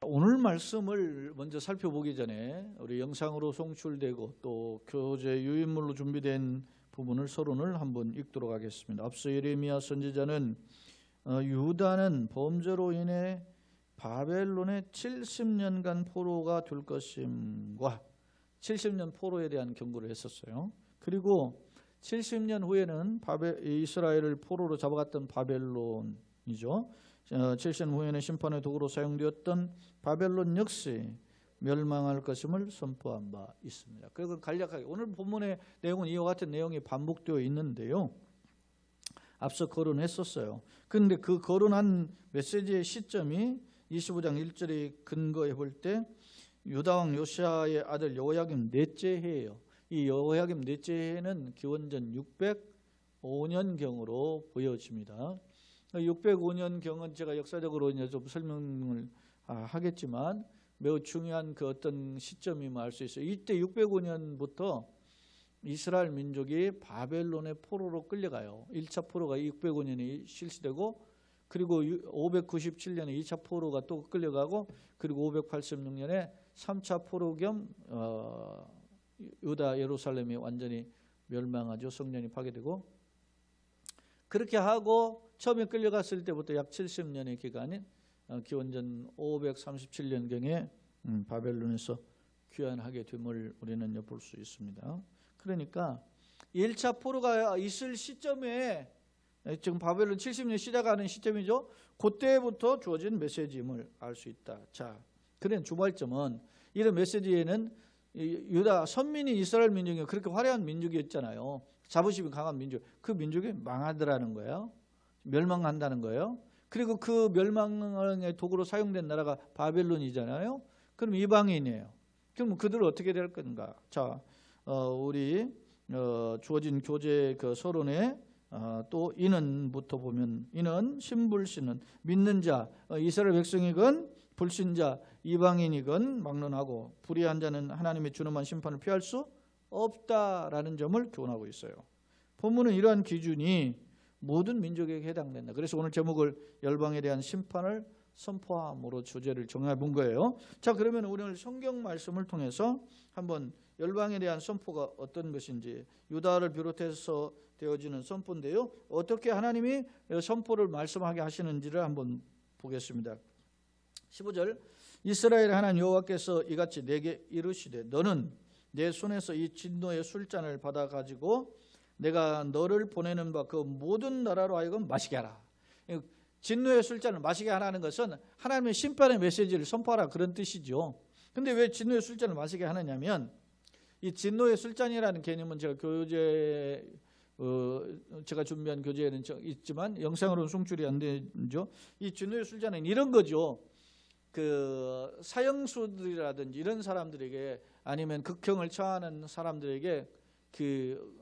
오늘 말씀을 먼저 살펴보기 전에 우리 영상으로 송출되고 또 교재 유인물로 준비된 부분을 서론을 한번 읽도록 하겠습니다. 앞서 예레미야 선지자는 유다는 범죄로 인해 바벨론의 70년간 포로가 될 것임과 70년 포로에 대한 경고를 했었어요. 그리고 70년 후에는 이스라엘을 포로로 잡아갔던 바벨론이죠. 70년 후에는 심판의 도구로 사용되었던 바벨론 역시 멸망할 것임을 선포한 바 있습니다. 그리고 간략하게 오늘 본문의 내용은 이와 같은 내용이 반복되어 있는데요. 앞서 거론했었어요. 그런데 그 거론한 메시지의 시점이 25장 1절에 근거해 볼 때 유다왕 요시아의 아들 여호야김 넷째 해예요. 이 여호야김 넷째 해는 기원전 605년경으로 보여집니다. 605년경은 제가 역사적으로 이제 좀 설명을 하겠지만 매우 중요한 그 어떤 시점임을 알 수 있어요. 이때 605년부터 이스라엘 민족이 바벨론의 포로로 끌려가요. 1차 포로가 605년에 실시되고 그리고 597년에 2차 포로가 또 끌려가고 그리고 586년에 3차 포로 겸 유다 예루살렘이 완전히 멸망하죠. 성전이 파괴되고 그렇게 하고 처음에 끌려갔을 때부터 약 70년의 기간인 기원전 537년경에 바벨론에서 귀환하게 됨을 우리는 볼 수 있습니다. 그러니까 1차 포로가 있을 시점에 지금 바벨론 70년 시작하는 시점이죠. 그때부터 주어진 메시지임을 알 수 있다. 자, 그런 주발점은 이런 메시지에는 유다 선민이 이스라엘 민족이 그렇게 화려한 민족이었잖아요. 자부심이 강한 민족. 그 민족이 망하더라는 거예요. 멸망한다는 거예요. 그리고 그 멸망의 도구로 사용된 나라가 바벨론이잖아요. 그럼 이방인이에요. 그럼 그들은 어떻게 될 건가? 자, 우리 주어진 교재 그 서론에 또 이는부터 보면 이는 신불신은 믿는 자 이스라엘 백성이건 불신자 이방인이건 막론하고 불의한 자는 하나님의 준엄한 심판을 피할 수 없다라는 점을 교훈하고 있어요. 본문은 이러한 기준이 모든 민족에게 해당된다. 그래서 오늘 제목을 열방에 대한 심판을 선포함으로 주제를 정해 본 거예요. 자, 그러면 오늘 성경 말씀을 통해서 한번 열방에 대한 선포가 어떤 것인지 유다를 비롯해서 되어지는 선포인데요. 어떻게 하나님이 선포를 말씀하게 하시는지를 한번 보겠습니다. 15절 이스라엘 하나님 여호와께서 이같이 내게 이르시되 너는 내 손에서 이 진노의 술잔을 받아 가지고 내가 너를 보내는 바 그 모든 나라로 하여금 마시게 하라. 진노의 술잔을 마시게 하라는 것은 하나님의 심판의 메시지를 선포하라 그런 뜻이죠. 근데 왜 진노의 술잔을 마시게 하느냐면 이 진노의 술잔이라는 개념은 제가 제가 준비한 교재에는 있지만 영상으로는 송출이 안 되죠. 이 진노의 술잔은 이런 거죠. 그 사형수들이라든지 이런 사람들에게 아니면 극형을 처하는 사람들에게 그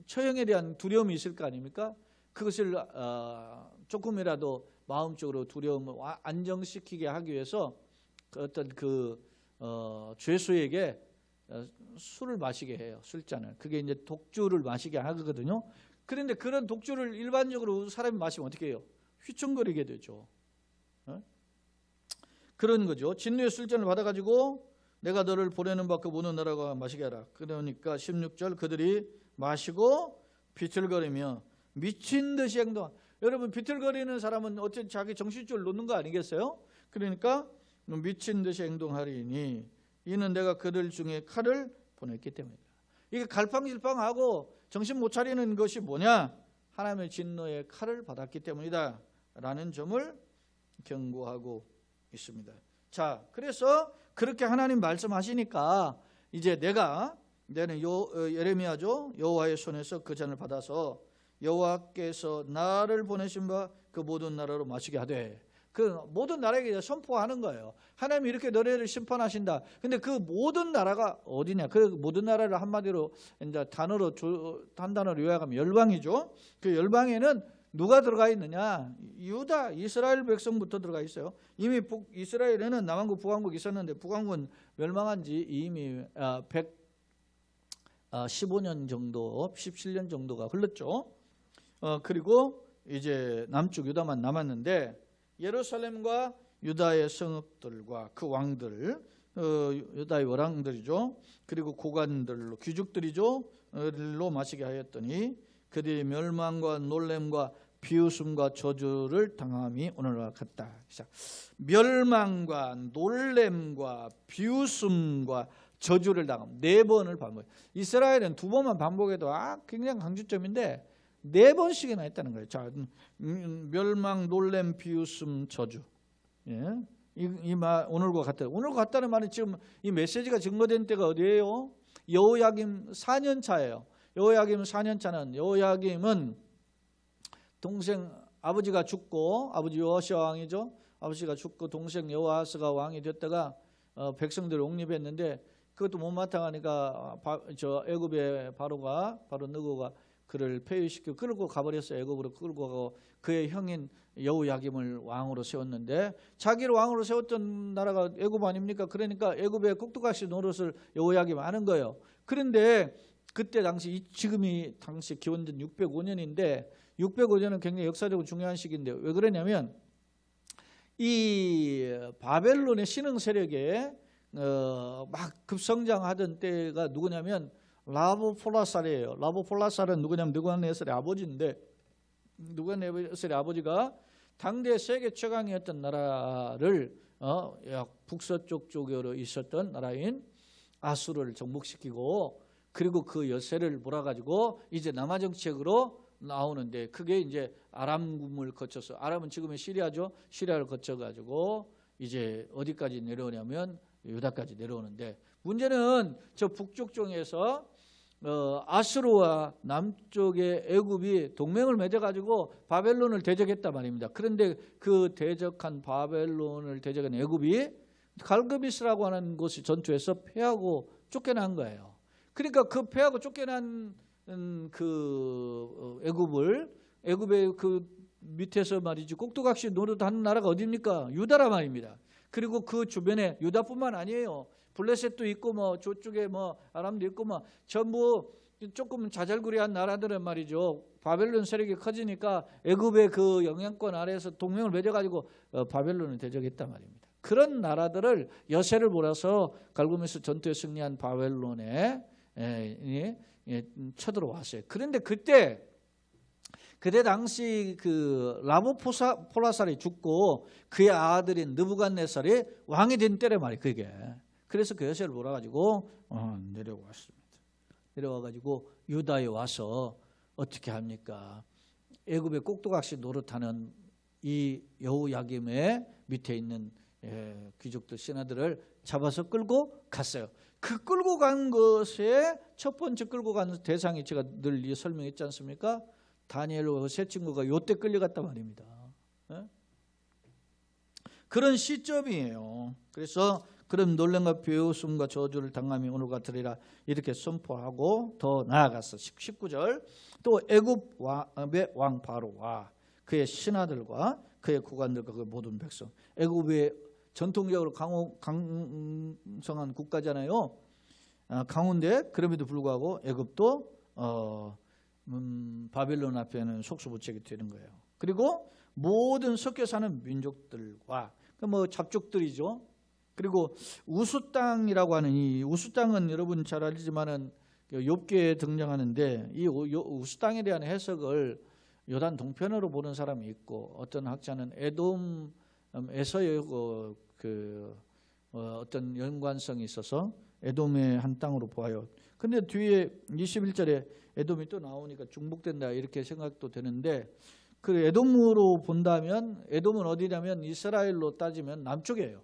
처형에 대한 두려움이 있을 거 아닙니까? 그것을 조금이라도 마음적으로 두려움을 안정시키게 하기 위해서 어떤 죄수에게 술을 마시게 해요. 술잔을. 그게 이제 독주를 마시게 하거든요. 그런데 그런 독주를 일반적으로 사람이 마시면 어떻게 해요? 휘청거리게 되죠. 그런 거죠. 진노의 술잔을 받아가지고 내가 너를 보내는 바 그 모든 나라가 마시게 하라. 그러니까 16절 그들이 마시고 비틀거리며 미친 듯이 행동. 여러분 비틀거리는 사람은 어쨌든 자기 정신줄을 놓는 거 아니겠어요? 그러니까 미친 듯이 행동하리니 이는 내가 그들 중에 칼을 보냈기 때문이다. 이게 갈팡질팡하고 정신 못 차리는 것이 뭐냐? 하나님의 진노의 칼을 받았기 때문이다 라는 점을 경고하고 있습니다. 자, 그래서 그렇게 하나님 말씀하시니까 이제 내는 예레미야죠. 여호와의 손에서 그 잔을 받아서 여호와께서 나를 보내신 바 그 모든 나라로 마시게 하되 그 모든 나라에게 선포하는 거예요. 하나님이 이렇게 너네를 심판하신다. 근데 그 모든 나라가 어디냐? 그 모든 나라를 한마디로 이제 한 단어로 요약하면 열방이죠. 그 열방에는 누가 들어가 있느냐? 유다, 이스라엘 백성부터 들어가 있어요. 이미 이스라엘에는 남왕국, 북왕국 있었는데 북왕국은 멸망한 지 이미 115년 정도, 17년 정도가 흘렀죠. 그리고 이제 남쪽 유다만 남았는데 예루살렘과 유다의 성읍들과 그 왕들, 유다의 왕들이죠. 그리고 고관들로 귀족들이죠. 로 마시게 하였더니 그들의 멸망과 놀램과 비웃음과 저주를 당함이 오늘과 같다. 멸망과 놀램과 비웃음과 저주를 당함. 4번을 반복. 이스라엘은 2번만 반복해도 굉장히 강조점인데 4번씩이나 했다는 거예요. 자, 멸망, 놀램, 비웃음, 저주. 예. 이 말 오늘과 같다. 오늘과 같다는 말은 지금 이 메시지가 증거된 때가 어디예요? 여호야김 4년 차예요. 여호야김 4년 차는 여호야김은 동생 아버지가 죽고 아버지 여호시아 왕이죠. 아버지가 죽고 동생 여호아스가 왕이 됐다가 백성들을 옹립했는데 그것도 못마땅하니까 저 애굽의 바로 느고가 그를 폐위시키고 끌고 가버렸어요. 애굽으로 끌고 가고 그의 형인 여호야김을 왕으로 세웠는데 자기를 왕으로 세웠던 나라가 애굽 아닙니까? 그러니까 애굽의 꼭두각시 노릇을 여호야김 하는 거예요. 그런데 그때 당시 지금이 당시 기원전 605년인데 605년은 굉장히 역사적으로 중요한 시기인데 왜 그러냐면 이 바벨론의 신흥 세력에 막 급성장하던 때가 누구냐면 라브폴라살이에요. 라브폴라살은 누구냐면 느부갓네살의 아버지인데 느부갓네살의 아버지가 당대 세계 최강이었던 나라를 북서쪽 쪽으로 있었던 나라인 아수르를 정복시키고 그리고 그 여세를 몰아가지고 이제 남아 정책으로 나오는데 그게 이제 아람군을 거쳐서 아람은 지금의 시리아죠. 시리아를 거쳐가지고 이제 어디까지 내려오냐면 유다까지 내려오는데 문제는 저 북쪽 쪽에서 아수르와 남쪽의 애굽이 동맹을 맺어가지고 바벨론을 대적했단 말입니다. 그런데 그 대적한 바벨론을 대적한 애굽이 갈그미스라고 하는 곳이 전투에서 패하고 쫓겨난 거예요. 그러니까 그 패하고 쫓겨난 그 애굽의 그 밑에서 말이지 꼭두각시 노릇하는 나라가 어디입니까? 유다라 말입니다. 그리고 그 주변에 유다뿐만 아니에요. 블레셋도 있고 뭐 저쪽에 뭐 아람도 있고 뭐 전부 조금 자잘구레한 나라들은 말이죠. 바벨론 세력이 커지니까 애굽의 그 영향권 아래에서 동맹을 맺어가지고 바벨론을 대적했단 말입니다. 그런 나라들을 여세를 몰아서 갈그미스 전투에 승리한 바벨론에 쳐들어왔어요. 그런데 그때 당시 그 라브폴라살이 죽고 그의 아들인 느부갓네살이 왕이 된 때래 말이에요. 그게. 그래서 그 여세를 몰아가지고 내려왔습니다. 내려와가지고 유다에 와서 어떻게 합니까? 애굽의 꼭두각시 노릇하는 이 여호야김의 밑에 있는 귀족들 신하들을 잡아서 끌고 갔어요. 그 끌고 간 것에 첫 번째 끌고 간 대상이 제가 늘 설명했지 않습니까? 다니엘과 세 친구가 요때 끌려갔단 말입니다. 그런 시점이에요. 그래서 그런 놀람과 비웃음과 저주를 당함이 오늘과 같으리라 이렇게 선포하고 더 나아갔어. 19절 또 애굽 왕 바로와 그의 신하들과 그의 구관들과 그 모든 백성. 애굽의 전통적으로 강성한 국가잖아요. 강운데 그럼에도 불구하고 애굽도 바벨론 앞에는 속수무책이 되는 거예요. 그리고 모든 섞여 사는 민족들과 뭐 잡족들이죠. 그리고 우수 땅이라고 하는 이 우수 땅은 여러분 잘 알지만은 욥기에 등장하는데 이 우수 땅에 대한 해석을 요단 동편으로 보는 사람이 있고 어떤 학자는 에돔에서의 어떤 연관성이 있어서 에돔의 한 땅으로 보아요. 근데 뒤에 21절에 에돔이 또 나오니까 중복된다 이렇게 생각도 되는데 그 에돔으로 본다면 에돔은 어디냐면 이스라엘로 따지면 남쪽이에요.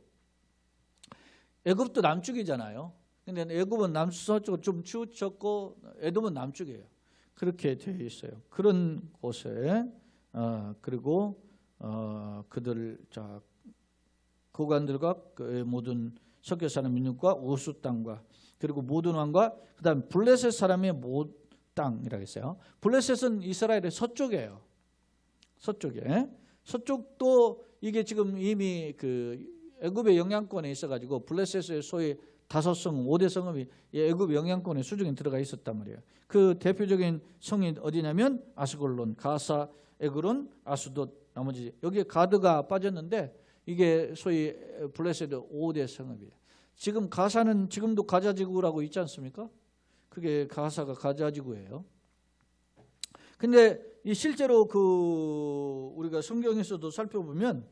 애굽도 남쪽이잖아요. 근데 애굽은 남서쪽으로 좀 치우쳤고 에돔은 남쪽이에요. 그렇게 되어 있어요. 그런 곳에 그리고 그들 고관들과 그 모든 섞여 사는 민족과 우수 땅과 그리고 모든 왕과 그다음 블레셋 사람의 땅이라고 했어요. 블레셋은 이스라엘의 서쪽이에요. 서쪽도 이게 지금 이미 그 애굽의 영향권에 있어가지고 블레셋의 소위 5성, 5대 성읍이 애굽 영향권의 수중에 들어가 있었단 말이에요. 그 대표적인 성이 어디냐면 아스골론, 가사, 에그론, 아수돗, 나머지 여기에 가드가 빠졌는데 이게 소위 블레셋 5대 성읍이에요. 지금 가사는 지금도 가자지구라고 있지 않습니까? 그게 가사가 가자지구예요. 근데 이 실제로 우리가 성경에서도 살펴보면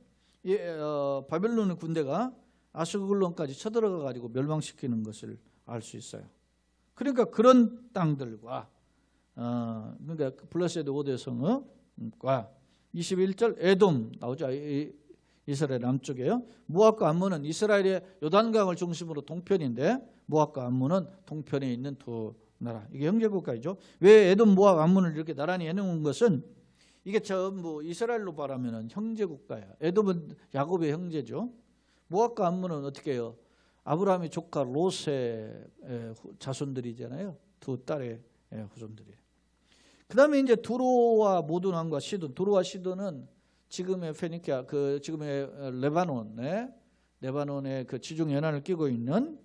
바벨론 군대가 아수글론까지 쳐들어가 가지고 멸망시키는 것을 알 수 있어요. 그러니까 그런 땅들과 그러니까 블레셋 5대 성읍과 21절 에돔 나오죠. 이스라엘 남쪽에요. 모압과 암몬은 이스라엘의 요단강을 중심으로 동편인데 모압과 암몬은 동편에 있는 두 나라. 이게 형제국가이죠. 왜 에돔, 모압, 암몬을 이렇게 나란히 해놓은 것은 이게 전부 이스라엘로 말하면 형제국가예요. 에돔은 야곱의 형제죠. 모압과 암몬은 어떻게 해요? 아브라함의 조카 롯의 자손들이잖아요. 두 딸의 후손들이에요. 그 다음에 이제 두로와 모든 왕과 시돈. 두로와 시돈은 지금의 페니키아, 지금의 레바논의 그 지중 연안을 끼고 있는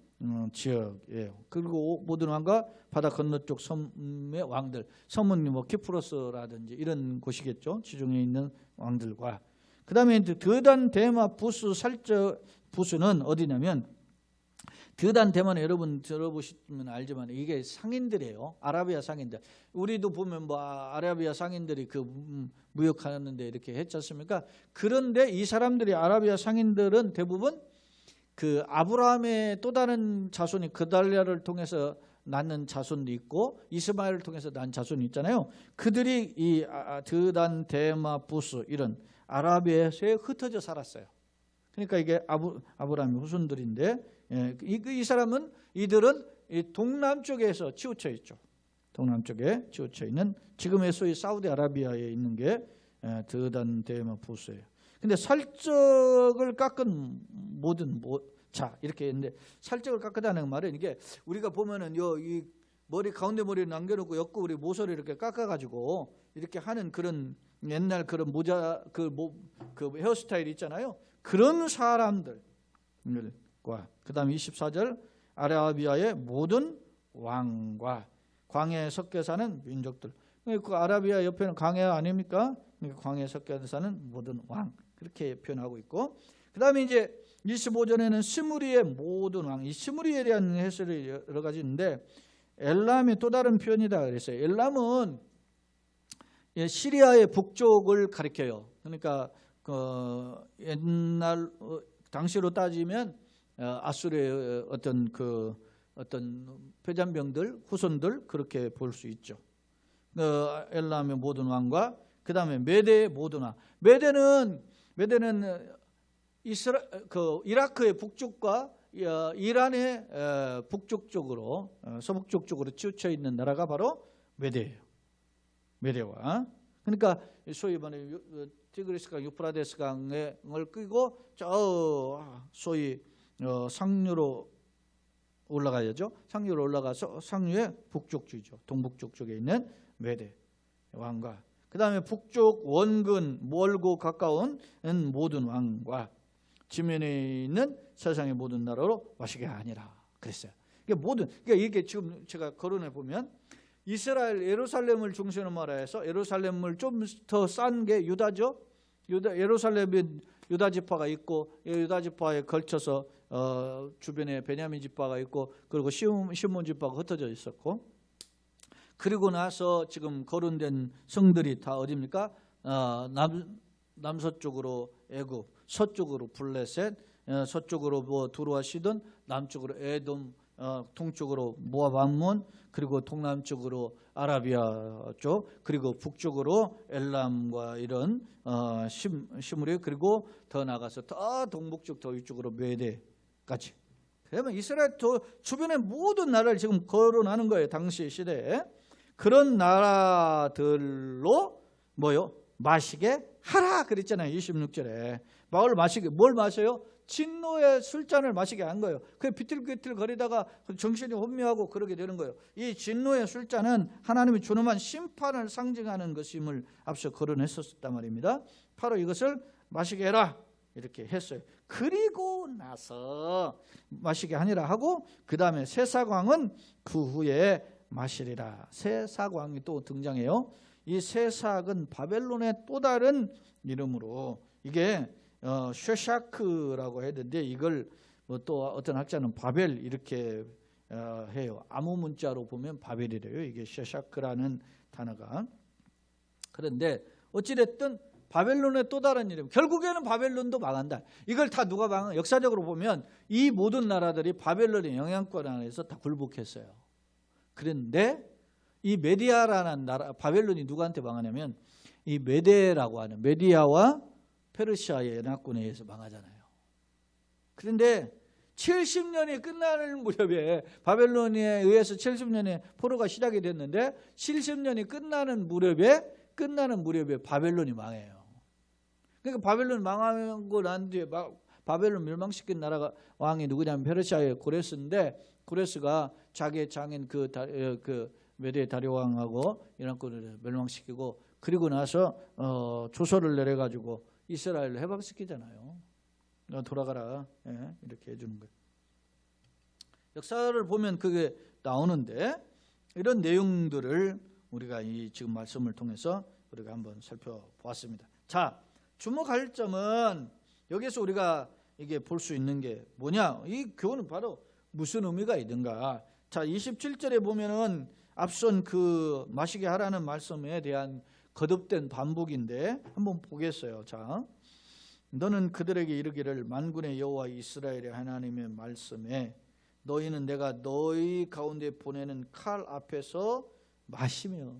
지역이에요. 그리고 모든 왕과 바다 건너쪽 섬의 왕들, 섬은 뭐 키프로스라든지 이런 곳이겠죠. 지중해 있는 왕들과. 그 다음에 드단, 데마, 부스, 살적, 부스는 어디냐면 드단, 대만 여러분 들어보시면 알지만 이게 상인들이에요. 아라비아 상인들. 우리도 보면 뭐 아라비아 상인들이 무역하는데 이렇게 했지 않습니까? 그런데 이 사람들이 아라비아 상인들은 대부분 그 아브라함의 또 다른 자손이 그달랴를 통해서 낳는 자손도 있고 이스마엘을 통해서 낳은 자손이 있잖아요. 그들이 이 드단, 데마, 부스 이런 아라비아에 흩어져 살았어요. 그러니까 이게 아브라함의 후손들인데 이 사람은 이들은 이 동남쪽에서 치우쳐 있죠. 동남쪽에 치우쳐 있는 지금의 소위 사우디아라비아에 있는 게 드단, 데마, 부스예요. 근데 살적을 깎은 모든 자 이렇게 했는데 살적을 깎았다는 말은 이게 우리가 보면은 이 머리 가운데 머리를 남겨놓고 옆구리 모서리 이렇게 깎아가지고 이렇게 하는 그런 옛날 그런 모자 그 헤어스타일 있잖아요. 그런 사람들과 그다음 24절 아라비아의 모든 왕과 광야에 섞여 사는 민족들. 그 아라비아 옆에는 광야 아닙니까? 광야에 섞여 사는 모든 왕 그렇게 표현하고 있고 그다음에 이제 25절에는 스무리의 모든 왕. 이 스무리에 대한 해설이 여러 가지 있는데 엘람의 또 다른 표현이다 그랬어요. 엘람은 시리아의 북쪽을 가리켜요. 그러니까 옛날 당시로 따지면 아수르의 어떤 패잔병들 후손들 그렇게 볼 수 있죠. 엘람의 모든 왕과 그 다음에 메대의 모든 왕. 메대는 이라크의 북쪽과 이란의 북쪽 쪽으로 서북쪽 쪽으로 치우쳐 있는 나라가 바로 메대예요. 메대와 그러니까 소위 말해 티그리스강, 유프라데스 강을 끄고 저 소위 상류로 올라가야죠. 상류로 올라가서 상류의 북쪽주죠. 동북쪽 쪽에 있는 메대 왕과 그 다음에 북쪽 원근 멀고 가까운 모든 왕과 지면에 있는 세상의 모든 나라로 와시게 아니라 그랬어요. 이게 지금 제가 거론해 보면 이스라엘 예루살렘을 중심으로 말해서 예루살렘을 좀 더 싼 게 유다죠. 예루살렘에 유다 지파가 있고 유다 지파에 걸쳐서 주변에 베냐민 지파가 있고 그리고 시몬 지파가 흩어져 있었고 그리고 나서 지금 거론된 성들이 다 어디입니까? 남서쪽으로 애굽, 서쪽으로 블레셋, 서쪽으로 뭐 두로와 시돈, 남쪽으로 에돔, 동쪽으로 모압, 암몬, 그리고 동남쪽으로 아라비아 쪽, 그리고 북쪽으로 엘람과 이런 시므리, 그리고 더 나가서 더 동북쪽 더 위쪽으로 메대까지. 그러면 이스라엘 주변의 모든 나라를 지금 거론하는 거예요. 당시 시대에. 그런 나라들로 마시게 하라 그랬잖아요. 26절에. 뭘 마셔요? 진노의 술잔을 마시게 한 거예요. 그 비틀비틀 거리다가 정신이 혼미하고 그러게 되는 거예요. 이 진노의 술잔은 하나님이 준엄한 심판을 상징하는 것임을 앞서 거론했었단 말입니다. 바로 이것을 마시게 해라 이렇게 했어요. 그리고 나서 마시게 하니라 하고 그 다음에 새사광은 그 후에 마시리라. 새사광이 또 등장해요. 이 새삭은 바벨론의 또 다른 이름으로 이게 쉐샤크라고 했는데 이걸 뭐 또 어떤 학자는 바벨 이렇게 해요. 아무 문자로 보면 바벨이래요. 이게 쉐샤크라는 단어가. 그런데 어찌됐든 바벨론의 또 다른 이름, 결국에는 바벨론도 망한다. 이걸 다 누가 망한? 역사적으로 보면 이 모든 나라들이 바벨론의 영향권 안에서 다 굴복했어요. 그런데 이 메디아라는 나라, 바벨론이 누구한테 망하냐면 이 메데라고 하는 메디아와 페르시아의 연합군에 의해서 망하잖아요. 그런데 70년이 끝나는 무렵에 바벨론에 의해서 70년에 포로가 시작이 됐는데 70년이 끝나는 무렵에 바벨론이 망해요. 그러니까 바벨론 망하고 난 뒤에 바벨론 멸망시킨 나라가 왕이 누구냐면 페르시아의 고레스인데 고레스가 자기의 장인 그 메데 다리오 왕하고 연합군을 멸망시키고 그리고 나서 조서를 내려가지고 이스라엘을 해방시키잖아요. 너 돌아가라. 예, 이렇게 해주는 거예요. 역사를 보면 그게 나오는데 이런 내용들을 우리가 이 지금 말씀을 통해서 우리가 한번 살펴보았습니다. 자, 주목할 점은 여기서 우리가 이게 볼 수 있는 게 뭐냐? 이 교훈은 바로 무슨 의미가 있는가? 자, 27절에 보면은 앞선 그 마시게 하라는 말씀에 대한 거듭된 반복인데 한번 보겠어요. 자, 너는 그들에게 이르기를 만군의 여호와 이스라엘의 하나님의 말씀에 너희는 내가 너희 가운데 보내는 칼 앞에서 마시며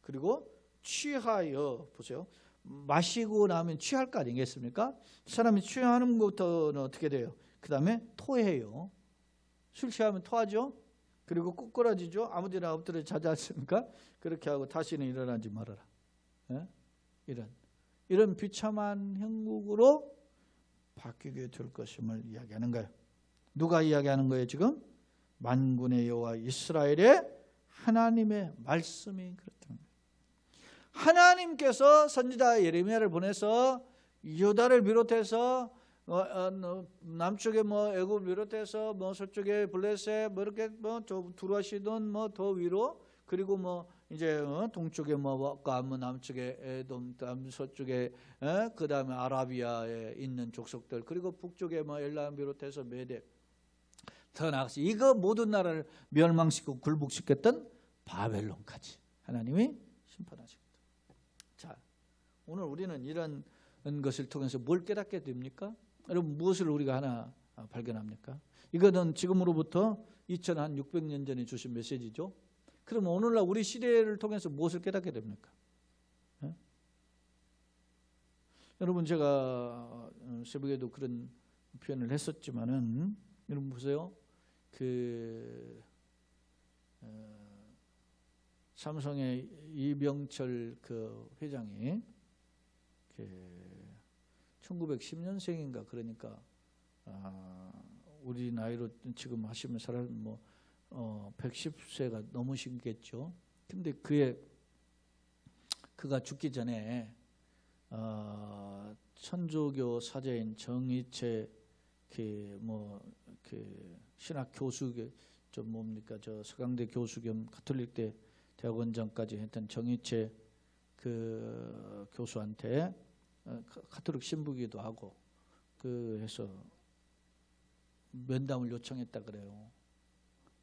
그리고 취하여 보세요. 마시고 나면 취할 거 아니겠습니까? 사람이 취하는 것부터는 어떻게 돼요? 그 다음에 토해요. 술 취하면 토하죠. 그리고 꼬꾸라지죠. 아무데나 엎드려 자지 않습니까? 그렇게 하고 다시는 일어나지 말아라. 예? 이런 비참한 형국으로 바뀌게 될 것임을 이야기하는 거예요. 누가 이야기하는 거예요 지금? 만군의 여호와 이스라엘의 하나님의 말씀이 그렇다는 거예요. 하나님께서 선지자 예레미야를 보내서 유다를 비롯해서 남쪽에 뭐 애굽을 비롯해서 뭐 서쪽에 블레셋 뭐 이렇게 뭐 두루와 시돈 뭐 더 위로 그리고 뭐 이제 동쪽에 뭐 남쪽에 에돔, 서쪽에 그 다음에 아라비아에 있는 족속들 그리고 북쪽에 뭐 엘람 비롯해서 메대 더 나아가서 이거 모든 나라를 멸망시키고 굴복시켰던 바벨론까지 하나님이 심판하십니다. 자, 오늘 우리는 이런 것을 통해서 뭘 깨닫게 됩니까? 여러분 무엇을 우리가 하나 발견합니까? 이거는 지금으로부터 2600년 전에 주신 메시지죠. 그러면 오늘날 우리 시대를 통해서 무엇을 깨닫게 됩니까? 네? 여러분 제가 새벽에도 그런 표현을 했었지만은 여러분 보세요. 삼성의 이병철 그 회장이 1910년생인가 그러니까 우리 나이로 지금 하시면 사람 뭐 110세가 넘으시겠죠. 근데 그가 죽기 전에 천주교 사제인 정의채 신학 교수 좀 뭡니까 저 서강대 교수 겸 가톨릭대 대학원장까지 했던 정의채 그 교수한테 가톨릭 신부기도 하고 해서 면담을 요청했다 그래요.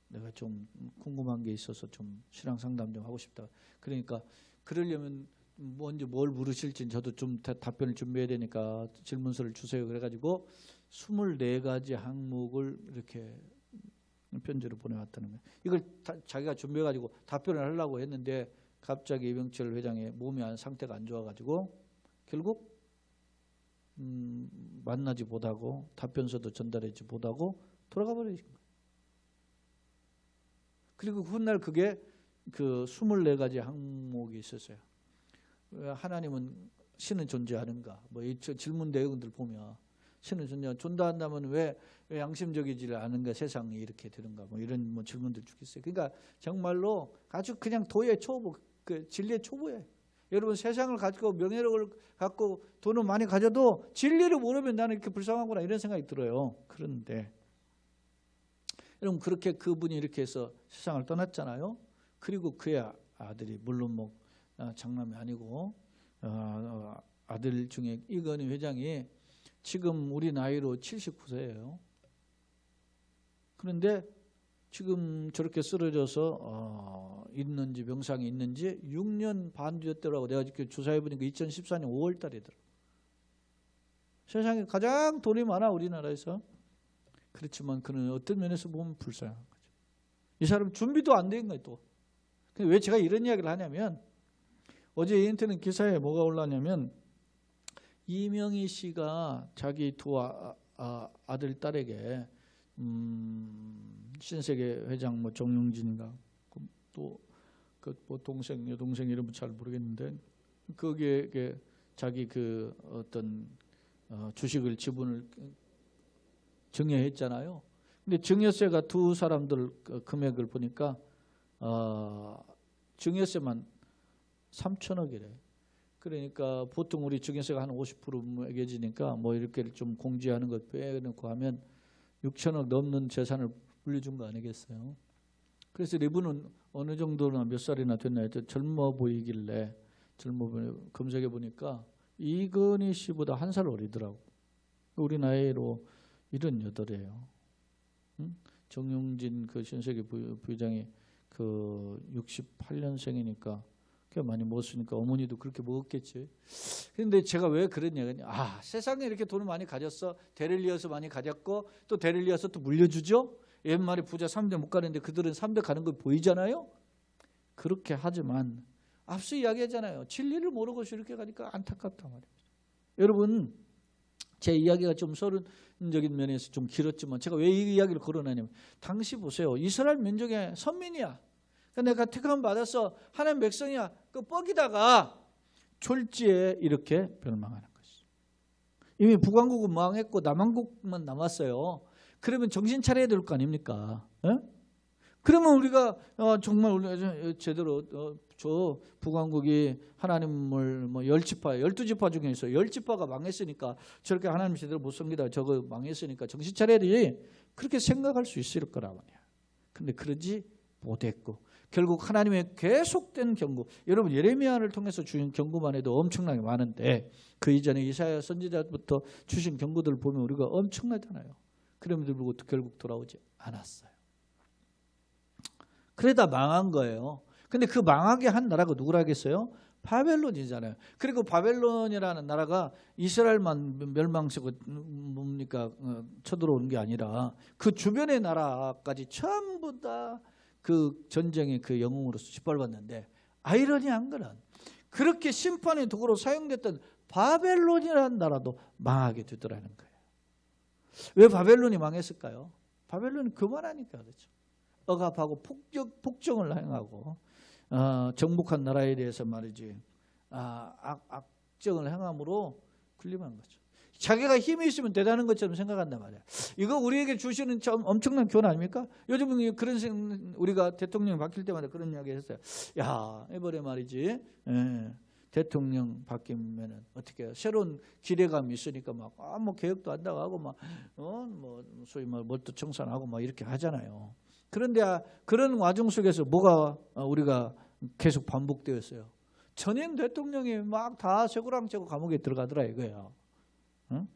내가 좀 궁금한 게 있어서 좀 신앙 상담 좀 하고 싶다. 그러니까 그러려면 먼저 뭘 물으실지 저도 좀 답변을 준비해야 되니까 질문서를 주세요. 그래가지고 24가지 항목을 이렇게 편지로 보내왔다는 거예요. 이걸 자기가 준비해가지고 답변을 하려고 했는데 갑자기 이병철 회장의 몸이 상태가 안 좋아가지고 결국 만나지 못하고 답변서도 전달하지 못하고 돌아가 버리신 거예요. 그리고 훗날 그게 그 24가지 항목이 있었어요. 하나님은 신은 존재하는가? 뭐 이 질문 내용들 보면 신은 존재한다면 왜 양심적이지 않은가? 세상이 이렇게 되는가? 뭐 이런 뭐 질문들 쭉 있어요. 그러니까 정말로 아주 그냥 도의 초보, 그 진리의 초보예요. 여러분 세상을 가지고 명예력을 갖고 돈을 많이 가져도 진리를 모르면 나는 이렇게 불쌍하구나 이런 생각이 들어요. 그런데 여러분 그렇게 그분이 이렇게 해서 세상을 떠났잖아요. 그리고 그의 아들이 물론 뭐 장남이 아니고 아들 중에 이건희 회장이 지금 우리 나이로 79세예요. 그런데 지금 저렇게 쓰러져서 있는지 병상이 있는지 6년 반 됐더라고. 내가 이렇게 조사해 보니까 2014년 5월 달이더라고. 세상에 가장 돈이 많아 우리나라에서. 그렇지만 그는 어떤 면에서 보면 불쌍한 거죠. 이 사람 준비도 안 된 거예요 또. 근데 왜 제가 이런 이야기를 하냐면 어제 인터넷 기사에 뭐가 올랐냐면 이명희 씨가 자기 두 아들 딸에게 신세계 회장 뭐 정용진인가 또 그 뭐 동생 여동생 이름은 잘 모르겠는데 거기에 자기 그 어떤 주식을 지분을 증여했잖아요. 근데 증여세가 두 사람들 금액을 보니까 증여세만 3천억이래. 그러니까 보통 우리 증여세가 한 50% 매겨지니까 뭐 이렇게 좀 공제하는 것 빼놓고 하면 6천억 넘는 재산을 물려준 거 아니겠어요? 그래서 이분은 어느 정도나 몇 살이나 됐나 해도 젊어 보이길래 검색해 보니까 이건희 씨보다 한 살 어리더라고. 우리 나이로 78이에요. 응? 정용진 그 신세계 부회장이 그 68년생이니까 꽤 많이 먹었으니까 어머니도 그렇게 먹었겠지. 그런데 제가 왜 그랬냐면 세상에 이렇게 돈을 많이 가졌어. 대를 이어서 많이 가졌고 또 대를 이어서 또 물려주죠. 옛말에 부자 3대 못 가는데 그들은 3대 가는 거 보이잖아요. 그렇게 하지만 앞서 이야기하잖아요. 진리를 모르고 이렇게 가니까 안타깝단 말이에요. 여러분 제 이야기가 좀 서론적인 면에서 좀 길었지만 제가 왜 이 이야기를 거론하냐면 당시 보세요. 이스라엘 민족의 선민이야. 내가 택함 받아서 하나님 백성이야. 그 뻑이다가 졸지에 이렇게 멸망하는 것이. 이미 북왕국은 망했고 남왕국만 남았어요. 그러면 정신 차려야 될 거 아닙니까? 에? 그러면 우리가 정말 우리 제대로 저 북왕국이 하나님을 뭐 10지파, 12지파 중에 있어 10지파가 망했으니까 저렇게 하나님 제대로 못 섬기다 저거 망했으니까 정신 차려야지. 그렇게 생각할 수 있을 거란 말이야. 근데 그러지 못했고 결국 하나님의 계속된 경고. 여러분 예레미야를 통해서 주신 경고만 해도 엄청나게 많은데 그 이전에 이사야 선지자부터 주신 경고들을 보면 우리가 엄청나잖아요. 그럼에도 불구하고 결국 돌아오지 않았어요. 그러다 망한 거예요. 근데 그 망하게 한 나라가 누구라겠어요? 바벨론이잖아요. 그리고 바벨론이라는 나라가 이스라엘만 멸망시키고 뭡니까 쳐들어오는 게 아니라 그 주변의 나라까지 전부 다 그 전쟁의 그 영웅으로서 짓밟았는데 아이러니한 거는 그렇게 심판의 도구로 사용됐던 바벨론이라는 나라도 망하게 되더라는 거예요. 왜 바벨론이 망했을까요? 바벨론이 그만하니까 그렇죠. 억압하고 폭정을 행하고 정복한 나라에 대해서 말이지 악정을 행함으로 군림한 거죠. 자기가 힘이 있으면 대단한 것처럼 생각한단 말이야. 이거 우리에게 주시는 엄청난 교훈 아닙니까? 요즘은 그런 우리가 대통령이 바뀔 때마다 그런 이야기 했어요. 야 이번에 말이지 대통령 바뀌면은 어떻게 해요? 새로운 기대감이 있으니까 막 뭐 개혁도 한다고 하고 막 뭐 소위 말 뭘도 청산하고 막 이렇게 하잖아요. 그런데 그런 와중 속에서 뭐가 우리가 계속 반복되었어요. 전임 대통령이 막 다 쇠고랑째고 감옥에 들어가더라 이거예요. 응?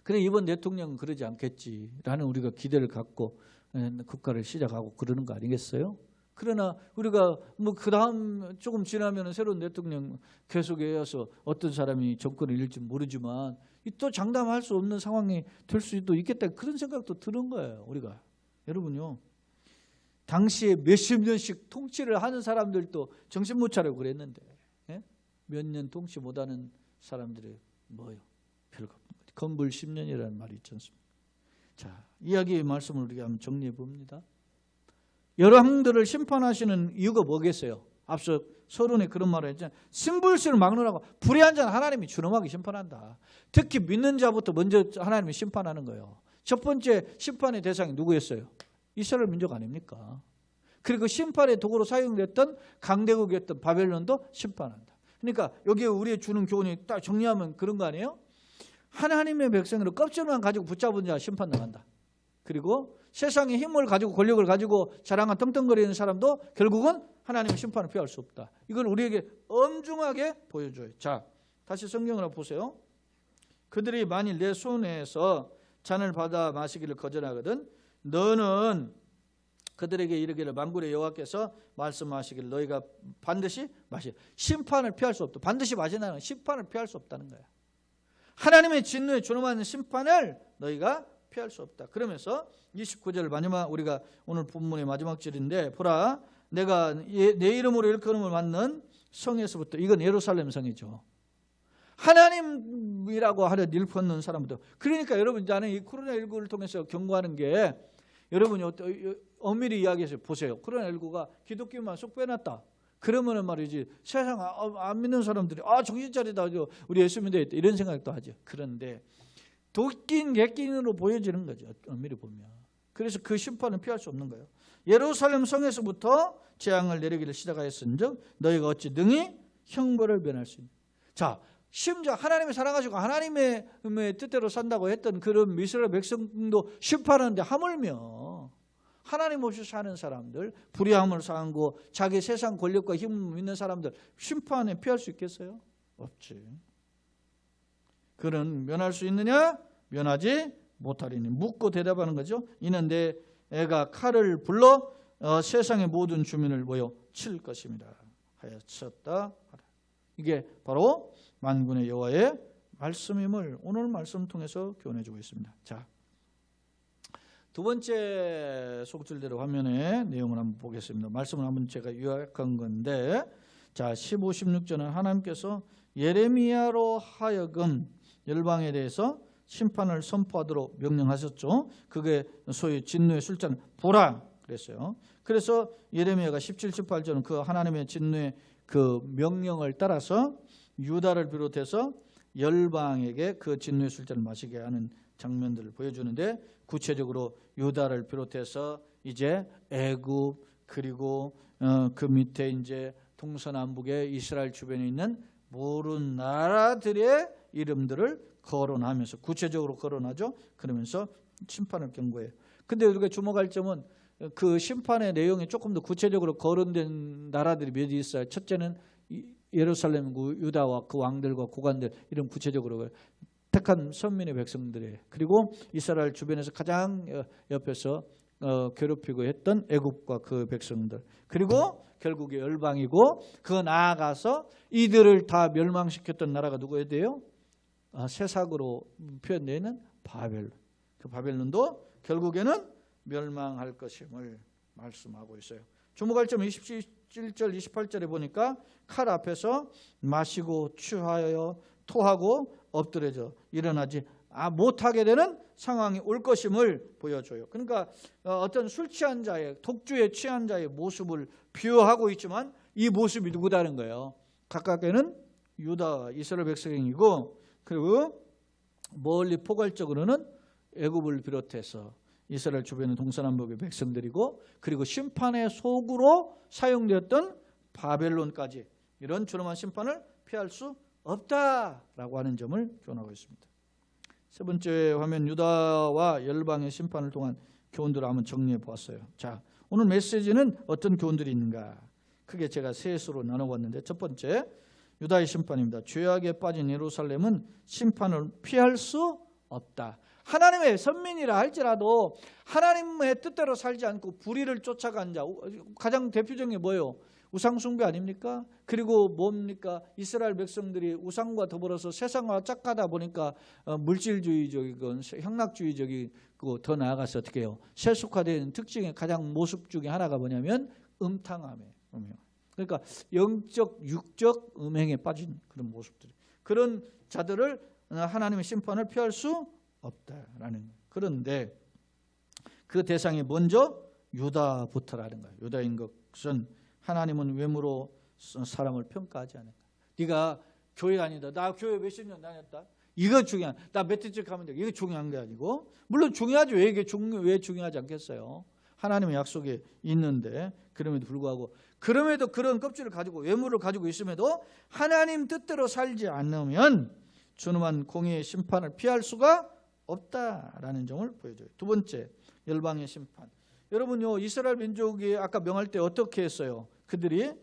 그래 이번 대통령은 그러지 않겠지라는 우리가 기대를 갖고 국가를 시작하고 그러는 거 아니겠어요? 그러나 우리가 뭐 그 다음 조금 지나면 새로운 대통령 계속해서 어떤 사람이 정권을 잃을지 모르지만 또 장담할 수 없는 상황이 될 수도 있겠다 그런 생각도 드는 거예요. 우리가 여러분요 당시에 몇십 년씩 통치를 하는 사람들도 정신 못 차리고 그랬는데 몇 년 통치 못하는 사람들이 뭐요? 별거 없는 거죠. 건불 10년이라는 말이 있지 않습니까? 자, 이야기의 말씀을 우리가 한번 정리해 봅니다. 열왕들을 심판하시는 이유가 뭐겠어요? 앞서 서론에 그런 말을 했잖아요. 승불수를 막느라고 불의 한 잔 하나님이 준엄하게 심판한다. 특히 믿는 자부터 먼저 하나님이 심판하는 거예요. 첫 번째 심판의 대상이 누구였어요? 이스라엘 민족 아닙니까? 그리고 심판의 도구로 사용됐던 강대국이었던 바벨론도 심판한다. 그러니까 여기에 우리의 주는 교훈이 딱 정리하면 그런 거 아니에요? 하나님의 백성으로 껍질만 가지고 붙잡은 자 심판 나간다. 그리고 세상의 힘을 가지고 권력을 가지고 자랑한 떵떵거리는 사람도 결국은 하나님의 심판을 피할 수 없다. 이걸 우리에게 엄중하게 보여줘요. 자, 다시 성경을 보세요. 그들이 만일 내 손에서 잔을 받아 마시기를 거절하거든 너는 그들에게 이르기를 만군의 여호와께서 말씀하시기를 너희가 반드시 마시. 심판을 피할 수 없다. 반드시 마시나는 심판을 피할 수 없다는 거야. 하나님의 진노에 준엄하는 심판을 너희가 피할 수 없다. 그러면서 29절 마지막 우리가 오늘 본문의 마지막 절인데 보라 내가 내 이름으로 일컬음을 받는 성에서부터 이건 예루살렘 성이죠. 하나님이라고 하려 일컫는 사람부터. 그러니까 여러분 나는 이 코로나19를 통해서 경고하는 게 여러분이 엄밀히 이야기해서 보세요. 코로나19가 기독교만 쏙 빼놨다. 그러면은 말이지 세상 안 믿는 사람들이 정신 차리다 우리 예수 믿어야 돼 이런 생각도 하죠. 그런데 도끼인 객기인으로 보여지는 거죠. 엄밀히 보면. 그래서 그 심판은 피할 수 없는 거예요. 예루살렘 성에서부터 재앙을 내리기를 시작하였은즉 너희가 어찌 능히 형벌을 면할 수 있냐. 자, 심지어 하나님을 사랑하시고 하나님의 뜻대로 산다고 했던 그런 이스라엘 백성도 심판하는데 하물며 하나님 없이 사는 사람들, 불의함을 사고 자기 세상 권력과 힘을 믿는 사람들 심판에 피할 수 있겠어요? 없지. 그는 면할 수 있느냐? 면하지 못하리니. 묻고 대답하는 거죠. 이는 내 애가 칼을 불러 세상의 모든 주민을 모여 칠 것입니다 하였었다. 이게 바로 만군의 여호와의 말씀임을 오늘 말씀 통해서 교훈해주고 있습니다. 자, 두 번째 속줄대로 화면에 내용을 한번 보겠습니다. 말씀을 한번 제가 요약한 건데, 자 15, 16절은 하나님께서 예레미야로 하여금 열방에 대해서 심판을 선포하도록 명령하셨죠. 그게 소위 진노의 술잔을 보라 그랬어요. 그래서 예레미야가 17, 18절은 그 하나님의 진노의 그 명령을 따라서 유다를 비롯해서 열방에게 그 진노의 술잔을 마시게 하는 장면들을 보여주는데, 구체적으로 유다를 비롯해서 이제 애굽 그리고 그 밑에 이제 동서남북의 이스라엘 주변에 있는 모든 나라들의 이름들을 거론하면서 구체적으로 거론하죠. 그러면서 심판을 경고해요. 근데 우리가 주목할 점은 그 심판의 내용이 조금 더 구체적으로 거론된 나라들이 몇 있어요. 첫째는 예루살렘 유다와 그 왕들과 고관들 이런 구체적으로 택한 선민의 백성들이에요. 그리고 이스라엘 주변에서 가장 옆에서 괴롭히고 했던 애굽과 그 백성들, 그리고 결국에 열방이고 그 나아가서 이들을 다 멸망시켰던 나라가 누구에 돼요? 새삭으로 표현되는 바벨론. 그 바벨론도 결국에는 멸망할 것임을 말씀하고 있어요. 주목할 점은 27절 28절에 보니까 칼 앞에서 마시고 취하여 토하고 엎드려져 일어나지 못하게 되는 상황이 올 것임을 보여줘요. 그러니까 어떤 술 취한 자의, 독주에 취한 자의 모습을 비유하고 있지만 이 모습이 누구다는 거예요. 가깝게는 유다 이스라엘 백성이고, 그리고 멀리 포괄적으로는 애굽을 비롯해서 이스라엘 주변의 동서남북의 백성들이고, 그리고 심판의 소구로 사용되었던 바벨론까지 이런 준엄한 심판을 피할 수 없다라고 하는 점을 교훈하고 있습니다. 세 번째 화면, 유다와 열방의 심판을 통한 교훈들을 한번 정리해 보았어요. 자, 오늘 메시지는 어떤 교훈들이 있는가? 크게 제가 셋으로 나눠봤는데, 첫 번째 유다의 심판입니다. 죄악에 빠진 예루살렘은 심판을 피할 수 없다. 하나님의 선민이라 할지라도 하나님의 뜻대로 살지 않고 불의를 쫓아간 자, 가장 대표적인 게 뭐예요? 우상숭배 아닙니까? 그리고 뭡니까? 이스라엘 백성들이 우상과 더불어서 세상과 짝하다 보니까 물질주의적이건 향락주의적이고, 더 나아가서 어떻게 해요? 세속화된 특징의 가장 모습 중에 하나가 뭐냐면 음탕함이에요. 그러니까 영적, 육적 음행에 빠진 그런 모습들, 그런 자들을 하나님의 심판을 피할 수 없다라는 거예요. 그런데 그 대상이 먼저 유다부터라는 거예요. 유다인 것은 하나님은 외모로 사람을 평가하지 않을까. 네가 교회 다니다, 나 교회 몇십 년 다녔다, 이거 중요한, 나 메트집 가면 돼, 이거 중요한 게 아니고, 물론 중요하죠. 왜 중요하지 않겠어요? 하나님의 약속이 있는데, 그럼에도 불구하고, 그럼에도 그런 껍질을 가지고 외모를 가지고 있음에도 하나님 뜻대로 살지 않으면 준엄한 공의의 심판을 피할 수가 없다라는 점을 보여줘요. 두 번째, 열방의 심판. 여러분요, 이스라엘 민족이 아까 명할 때 어떻게 했어요? 그들이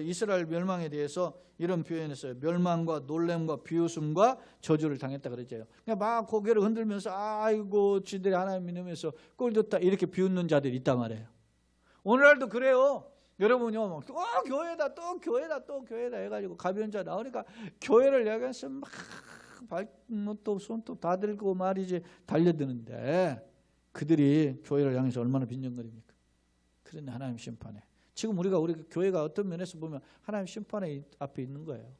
이스라엘 멸망에 대해서 이런 표현했어요. 멸망과 놀램과 비웃음과 저주를 당했다 그랬죠. 그러니까 막 고개를 흔들면서 아이고 지들이 하나님 믿으면서 꼴졌다 이렇게 비웃는 자들이 있단 말이에요. 오늘날도 그래요. 여러분요, 또 교회다, 또 교회다, 또 교회다 해가지고 가변자 나오니까 교회를 향해서 막 발도 손도 다 들고 말이지 달려드는데 그들이 교회를 향해서 얼마나 빈정거립니까? 그런데 하나님 심판에 지금 우리 교회가 어떤 면에서 보면 하나님 심판의 앞에 있는 거예요.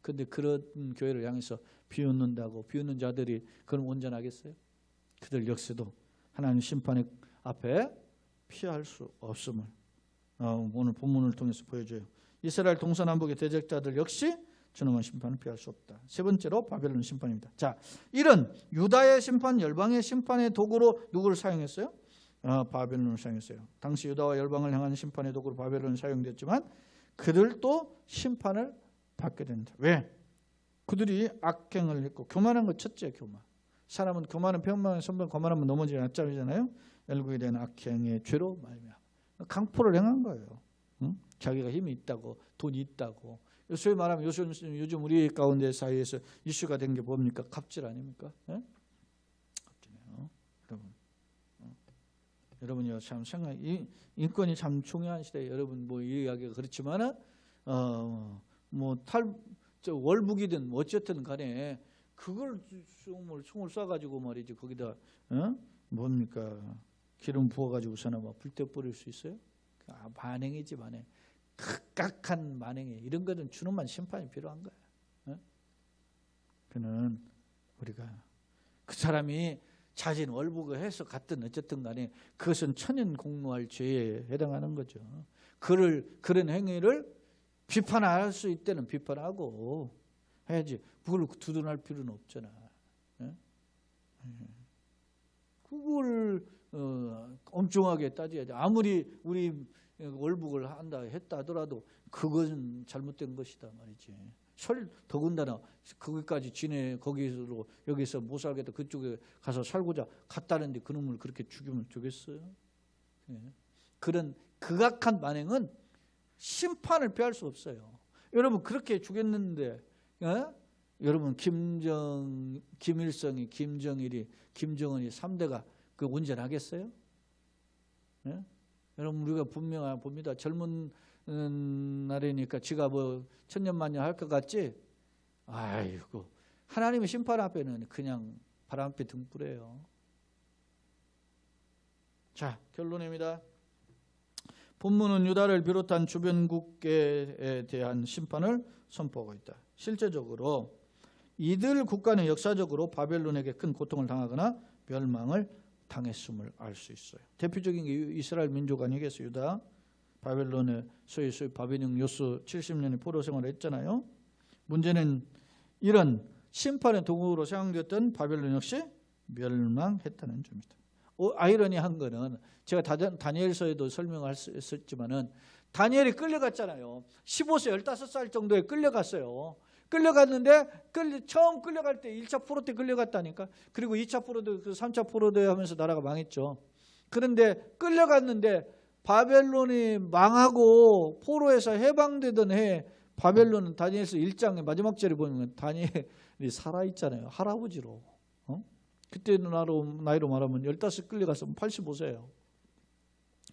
그런데 그런 교회를 향해서 비웃는다고 비웃는 자들이 그럼 온전하겠어요? 그들 역시도 하나님 심판의 앞에 피할 수 없음을 오늘 본문을 통해서 보여줘요. 이스라엘 동서남북의 대적자들 역시 주님의 심판을 피할 수 없다. 세 번째로 바벨론 심판입니다. 자, 이런 유다의 심판, 열방의 심판의 도구로 누구를 사용했어요? 바벨론을 사용했어요. 당시 유다와 열방을 향한 심판의 도구로 바벨론이 사용됐지만 그들도 심판을 받게 된다. 왜? 그들이 악행을 했고 교만한 것 첫째 교만. 사람은 교만은 평범한 선배 교만하면 넘어지는 낮잠이잖아요. 열국에 대한 악행의 죄로 말미암아 강포를 행한 거예요. 응? 자기가 힘이 있다고 돈이 있다고. 소위 말하면 요즘 우리 가운데 사이에서 이슈가 된 게 뭡니까? 갑질 아닙니까? 예? 갑질이에요. 여러분. 여러분이요 참 인권이 참 중요한 시대에 여러분 뭐 이 이야기가 그렇지만은 뭐 월북이든 어쨌든 간에 그걸 총을 쏴가지고 말이지 거기다 뭡니까 기름 부어가지고서는 막 불때 뿌릴 수 있어요? 만행이지 만행. 극악한 만행이 이런 것은 주님만 심판이 필요한 거예요. 그는 우리가 그 사람이 자진 월북을 해서 갔든 어쨌든 간에 그것은 천연 공로할 죄에 해당하는 거죠. 그런 행위를 비판할 수 있다는 비판하고 해야지 그걸 두둔할 필요는 없잖아. 그걸 엄중하게 따져야지. 아무리 우리 월북을 했다 하더라도 그것은 잘못된 것이다 말이지. 더군다나 거기까지 거기로 여기서 못 살겠다 그쪽에 가서 살고자 갔다는데 그놈을 그렇게 죽이면 되겠어요? 그런 극악한 만행은 심판을 피할 수 없어요. 여러분 그렇게 죽였는데 여러분 김일성이 김정일이 김정은이 3대가 그 온전하겠어요? 여러분 우리가 분명히 봅니다. 젊은 날이니까 지가 뭐 천년만년 할 것 같지? 아이고 하나님의 심판 앞에는 그냥 바람피 등불이에요. 자 결론입니다. 본문은 유다를 비롯한 주변국에 대한 심판을 선포하고 있다. 실제적으로 이들 국가는 역사적으로 바벨론에게 큰 고통을 당하거나 멸망을 당했음을 알 수 있어요. 대표적인 게 이스라엘 민족 아니겠어요? 유다 바벨론의 소위 바벨론 요수 70년의 포로 생활을 했잖아요. 문제는 이런 심판의 도구로 사용되었던 바벨론 역시 멸망했다는 점이다. 아이러니한 거는 제가 다니엘서에도 설명했었지만은 다니엘이 끌려갔잖아요. 15세 15살 정도에 끌려갔어요. 끌려갔는데 처음 끌려갈 때 1차 포로 때 끌려갔다니까. 그리고 2차 포로도 3차 포로도 하면서 나라가 망했죠. 그런데 끌려갔는데 바벨론이 망하고 포로에서 해방되던 해에 바벨론은 다니엘서 1장의 마지막 절에 보면 다니엘이 살아있잖아요. 할아버지로. 그때 나이로 말하면 15 끌려가서 85세예요.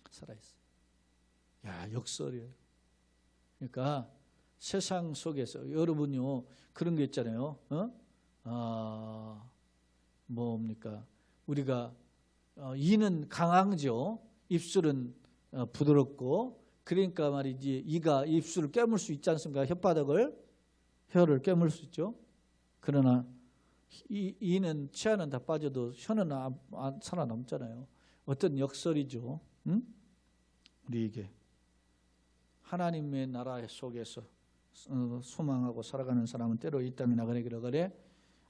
살아있어. 야 역설이에요. 그러니까 세상 속에서 여러분요 그런 게 있잖아요. 뭡니까? 우리가 이는 강하죠. 입술은 부드럽고 그러니까 말이지 이가 입술을 깨물 수 있지 않습니까? 혀를 깨물 수 있죠. 그러나 이는 치아는 다 빠져도 혀는 살아남잖아요. 어떤 역설이죠. 우리에게 하나님의 나라 속에서 소망하고 살아가는 사람은 때로 이 땅에 나가기를 그래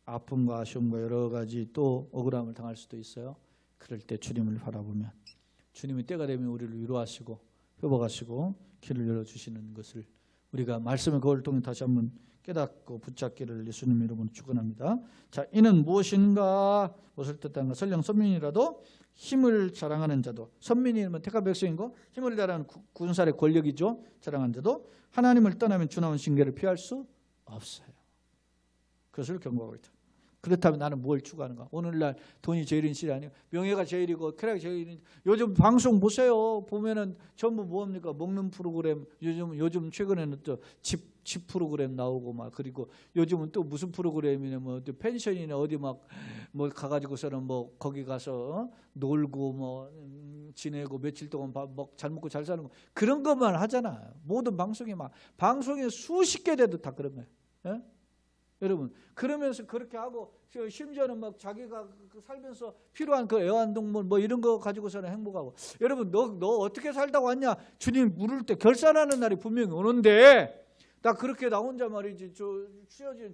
아픔과 아쉬움과 여러 가지 또 억울함을 당할 수도 있어요. 그럴 때 주님을 바라보면 주님이 때가 되면 우리를 위로하시고 회복하시고 길을 열어주시는 것을 우리가 말씀의 거울을 통해 다시 한번 깨닫고 붙잡기를 예수님 이름으로 축원합니다. 자, 이는 무엇인가? 무엇을 뜻하는가? 설령 선민이라도 힘을 자랑하는 자도, 선민이면 택한 백성인고 힘을 자랑하는 군사의 권력이죠. 자랑하는 자도 하나님을 떠나면 주나온 징계를 피할 수 없어요. 그것을 경고하고 있다. 그렇다면 나는 뭘 추구하는가? 오늘날 돈이 제일인 시대 아니에요? 명예가 제일이고 쾌락이 제일인. 요즘 방송 보세요. 보면은 전부 뭐합니까? 먹는 프로그램. 요즘 최근에는 또 집 프로그램 나오고 막, 그리고 요즘은 또 무슨 프로그램이냐, 뭐 펜션이나 어디 막 뭐 가가지고서는 뭐 거기 가서 놀고 뭐 지내고 며칠 동안 잘 먹고 잘 사는 거, 그런 것만 하잖아요. 모든 방송이 막 방송에 수십 개 돼도 다 그런 거예요. 예? 여러분, 그러면서 그렇게 하고 심지어는 막 자기가 살면서 필요한 그 애완동물 뭐 이런 거 가지고서는 행복하고. 여러분, 너 어떻게 살다 왔냐? 주님 물을 때 결산하는 날이 분명히 오는데, 나 그렇게 나 혼자 말이지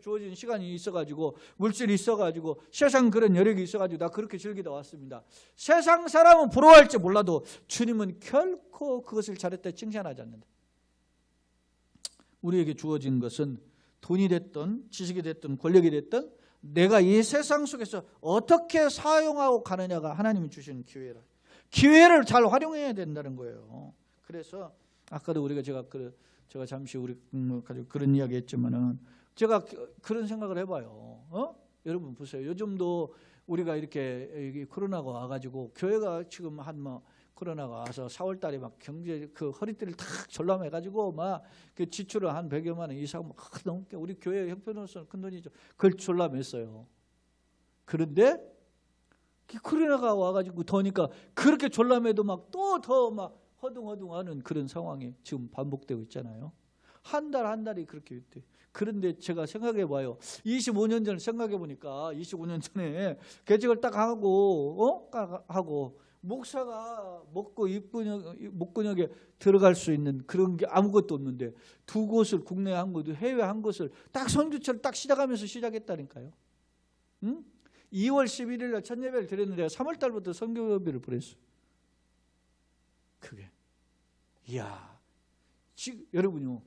주어진 시간이 있어가지고, 물질이 있어가지고, 세상 그런 여력이 있어가지고 나 그렇게 즐기다 왔습니다. 세상 사람은 부러워할지 몰라도 주님은 결코 그것을 잘했다 칭찬하지 않는다. 우리에게 주어진 것은 돈이 됐든 지식이 됐든 권력이 됐든 내가 이 세상 속에서 어떻게 사용하고 가느냐가 하나님이 주시는 기회를 잘 활용해야 된다는 거예요. 그래서 아까도 제가 잠시 우리 가지고 그런 이야기 했지만은, 제가 그런 생각을 해봐요. 여러분 보세요. 요즘도 우리가 이렇게 코로나가 와가지고 교회가 지금 코로나가 와서 4월 달에 막 경제 그 허리띠를 탁 졸라매가지고 막 그 지출을 한 100여만 원 이상 막 넘게, 우리 교회 형편으로서는 큰 돈이죠. 그걸 졸라맸어요. 그런데 코로나가 와가지고 더니까 그렇게 졸라매도 막 또 더 막 허둥허둥하는 그런 상황이 지금 반복되고 있잖아요. 한 달이 그렇게 있대. 그런데 제가 생각해 봐요. 25년 전을 생각해 보니까 25년 전에 개척을 딱 하고 목사가 먹고 목근역에 들어갈 수 있는 그런 게 아무것도 없는데, 두 곳을, 국내 한 곳, 해외 한 곳을 딱 선교처를 딱 시작하면서 시작했다니까요. 2월 11일 날 첫 예배를 드렸는데 3월 달부터 선교비를 보냈어요. 그게, 이야, 여러분요,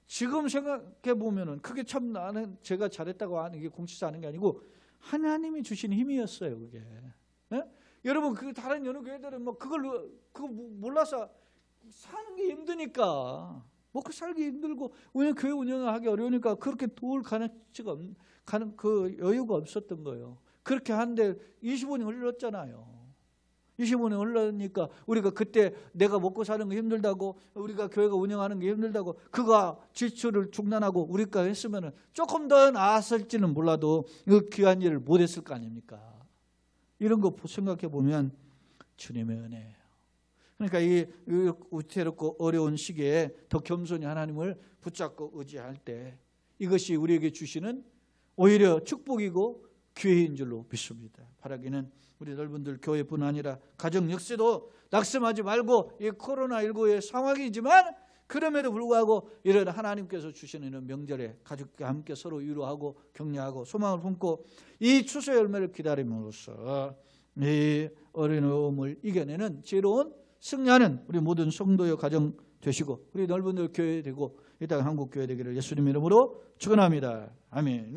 지금 생각해 보면은 그게 참 나는 제가 잘했다고 하는 게 공치사 하는 게 아니고 하나님이 주신 힘이었어요. 그게. 네? 여러분, 그 다른 여러 교회들은 뭐 그거 몰라서 사는 게 힘드니까, 먹고 살기 힘들고 교회 운영하기 어려우니까 그렇게 도울 가능치가 그 여유가 없었던 거예요. 그렇게 한데 25년 흘렀잖아요. 25년 흘러니까 우리가 그때 내가 먹고 사는 게 힘들다고, 우리가 교회가 운영하는 게 힘들다고 그가 지출을 중단하고 우리가 했으면 조금 더 나았을지는 몰라도 그 귀한 일을 못했을 거 아닙니까? 이런 거 생각해 보면 주님의 은혜예요. 그러니까 이 위태롭고 어려운 시기에 더 겸손히 하나님을 붙잡고 의지할 때 이것이 우리에게 주시는 오히려 축복이고 기회인 줄로 믿습니다. 바라기는 우리 여러분들 교회뿐 아니라 가정 역시도 낙심하지 말고, 이 코로나19의 상황이지만 그럼에도 불구하고 이런 하나님께서 주시는 이런 명절에 가족과 함께 서로 위로하고 격려하고 소망을 품고 이 추수의 열매를 기다림으로써 이 어려움을 이겨내는 지혜로운 승리하는 우리 모든 성도의 가정 되시고 우리 넓은 교회 되고 이 땅 한국 교회 되기를 예수님 이름으로 축원합니다. 아멘.